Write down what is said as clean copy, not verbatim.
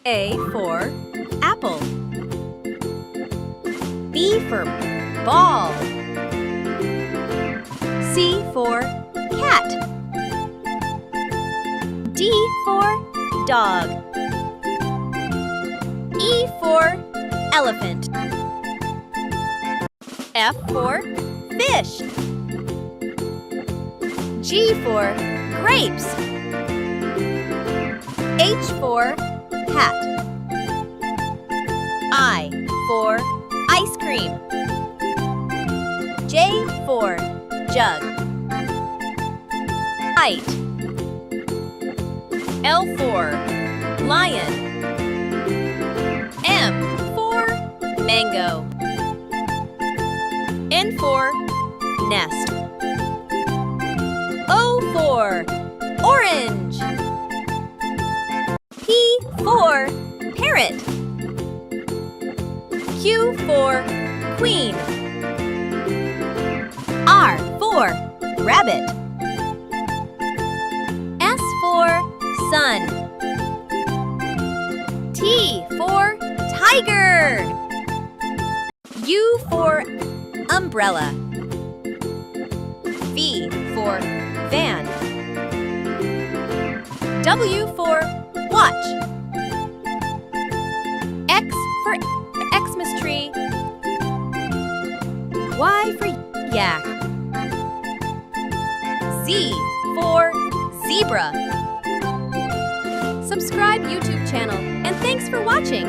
A for apple. B for ball. C for cat. D for dog. E for elephant. F for fish. G for grapes. H for hat. I for ice cream. J for jug. Kite. L for lion. M for mango. N for nest. O for orange. P for parrot. Q for queen. R for rabbit. S for sun. T for tiger. U for umbrella. V for van. W for watch. X for Xmas tree. Y for yak. Z for zebra. Subscribe YouTube channel and thanks for watching.